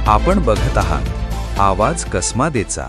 आपण बघत आहात आवाज कसमादेचा।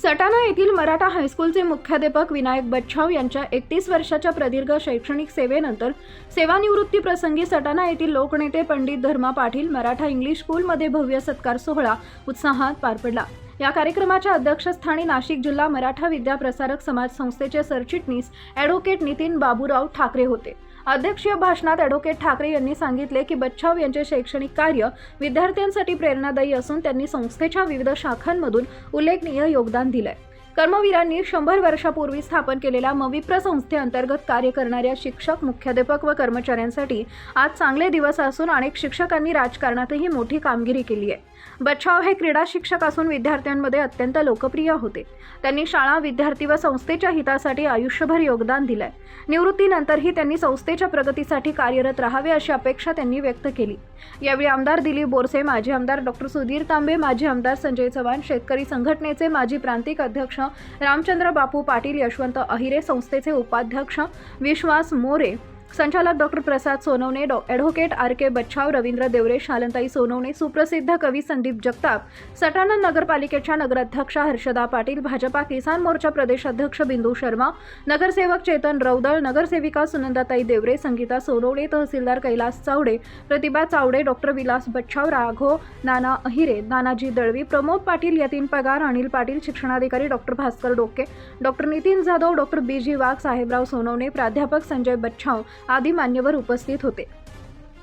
सटाणा येथील मराठा हायस्कूलचे मुख्याध्यापक विनायक बच्छाव यांच्या 31 वर्षाच्या प्रदीर्घ शैक्षणिक सेवेनंतर सेवानिवृत्ती प्रसंगी सटाणा येथील लोकनेते पंडित धर्मा पाटील मराठा इंग्लिश स्कूलमध्ये भव्य सत्कार सोहळा उत्साहात पार पडला। या कार्यक्रमाच्या अध्यक्षस्थानी नाशिक जिल्हा मराठा विद्या प्रसारक समाज संस्थेचे सरचिटणीस ॲडव्होकेट नितीन बाबूराव ठाकरे होते। अध्यक्षीय भाषणात ॲडव्होकेट ठाकरे यांनी सांगितले की बच्छाव यांचे शैक्षणिक कार्य विद्यार्थ्यांसाठी प्रेरणादायी असून त्यांनी संस्थेच्या विविध शाखांमधून उल्लेखनीय योगदान दिले। कर्मवीरांनी 100 वर्षापूर्वी स्थापन केलेल्या मविप्र संस्थेअंतर्गत कार्य करणाऱ्या शिक्षक, मुख्याध्यापक व कर्मचाऱ्यांसाठी आज चांगले दिवस असून अनेक शिक्षकांनी राजकारणातही मोठी कामगिरी केली आहे। बच्छाव हे क्रीडा शिक्षक असून विद्यार्थ्यांमध्ये अत्यंत लोकप्रिय होते। त्यांनी शाळा, विद्यार्थी व संस्थेच्या हितासाठी आयुष्यभर योगदान दिले। निवृत्तीनंतरही त्यांनी संस्थेच्या प्रगतीसाठी कार्यरत राहावे अशी अपेक्षा त्यांनी व्यक्त केली। यावेळी आमदार दिलीप बोरसे, माजी आमदार डॉक्टर सुधीर तांबे, माजी आमदार संजय चव्हाण, शेतकरी संघटनेचे माजी प्रांतिक अध्यक्ष रामचंद्र बापू पाटील, यशवंत अहिरे, संस्थेचे उपाध्यक्ष विश्वास मोरे, संचालक डॉक्टर प्रसाद सोनवणे, ॲडव्होकेट आर.के. बच्छाव, रवींद्र देवरे, शालंताई सोनवणे, सुप्रसिद्ध कवी संदीप जगताप, सटाणा नगरपालिकेच्या नगराध्यक्षा हर्षदा पाटील, भाजपा किसान मोर्चा प्रदेशाध्यक्ष बिंदू शर्मा, नगरसेवक चेतन रौदळ, नगरसेविका सुनंदाताई देवरे, संगीता सोनवणे, तहसीलदार कैलास चावडे, प्रतिभा चावडे, डॉक्टर विलास बच्छाव, राघव नाना अहिरे, नानाजी दळवी, प्रमोद पाटील, यतीन पगार, अनिल पाटील, शिक्षणाधिकारी doctor Bhaskar Doke, doctor Nitin Jadhav, doctor B G. Wagh, Sahebrao Sonawane, प्राध्यापक संजय बच्छाव आदी मान्यवर उपस्थित होते।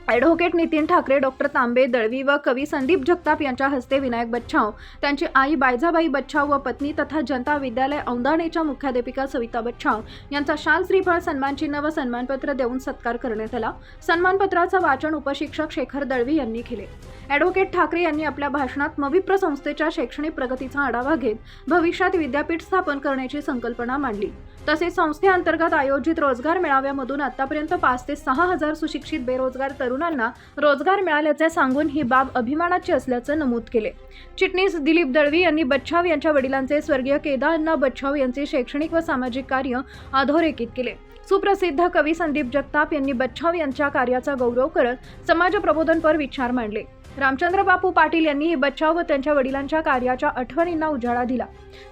ॲडव्होकेट नितीन ठाकरे, डॉक्टर तांबे, दळवी व कवी संदीप जगताप यांच्या हस्ते विनायक बच्छाव, त्यांची आई बायजाबाई बच्छाव व पत्नी तथा जनता विद्यालय औंधाणेच्या मुख्याध्यापिका सविता बच्छाव यांचा शाल, श्रीफळ, सन्मानचिन्ह व सन्मानपत्र देऊन सत्कार करण्यात आला। सन्मानपत्राचं वाचन उपशिक्षक शेखर दळवी यांनी केले। ॲडव्होकेट ठाकरे यांनी आपल्या भाषणात मविप्र संस्थेच्या शैक्षणिक प्रगतीचा आढावा घेत भविष्यात विद्यापीठ स्थापन करण्याची संकल्पना मांडली। तसेच संस्थेअंतर्गत आयोजित रोजगार मेळाव्यामधून आतापर्यंत 5 ते 6 हजार सुशिक्षित बेरोजगार तरुणांना रोजगार मिळाल्याचे सांगून ही बाब अभिमानाची असल्याचं नमूद केले। चिटणीस दिलीप दळवी यांनी बच्छाव यांच्या वडिलांचे स्वर्गीय केदारअण्णा बच्छाव यांचे शैक्षणिक व सामाजिक कार्य अधोरेखित केले। सुप्रसिद्ध कवी संदीप जगताप यांनी बच्छाव यांच्या कार्याचा गौरव करत समाज प्रबोधनपर विचार मांडले। रामचंद्र बापू पाटील यांनीही बच्छाव व त्यांच्या वडिलांच्या कार्याच्या आठवणींना उजाळा दिला।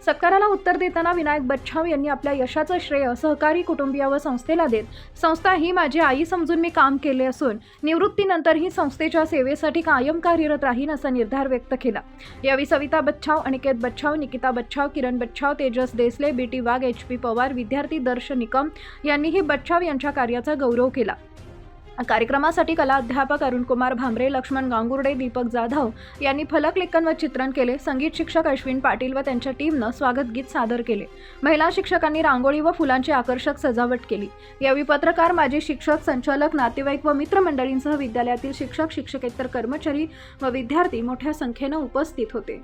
सत्काराला उत्तर देताना विनायक बच्छाव यांनी आपल्या यशाचं श्रेय सहकारी, कुटुंबीय व संस्थेला देत, संस्था ही माझी आई समजून मी काम केले असून निवृत्तीनंतरही संस्थेच्या सेवेसाठी कायम कार्यरत राहीन असा निर्धार व्यक्त केला। यावेळी सविता बच्छाव, अनिकेत बच्छाव, निकिता बच्छाव, किरण बच्छाव, तेजस देसले, बी.टी. वाघ, एच.पी. पवार, विद्यार्थी दर्श निकम यांनीही बच्छाव यांच्या कार्याचा गौरव केला। कार्यक्रमासाठी कला अध्यापक अरुणकुमार भामरे, लक्ष्मण गांगुर्डे, दीपक जाधव यांनी फलकलेखन व चित्रण केले। संगीत शिक्षक अश्विन पाटील व त्यांच्या टीमनं स्वागत गीत सादर केले। महिला शिक्षकांनी रांगोळी व फुलांची आकर्षक सजावट केली। यावेळी पत्रकार, माजी शिक्षक, संचालक, नातेवाईक व मित्रमंडळींसह विद्यालयातील शिक्षक, शिक्षकेतर कर्मचारी व विद्यार्थी मोठ्या संख्येनं उपस्थित होते।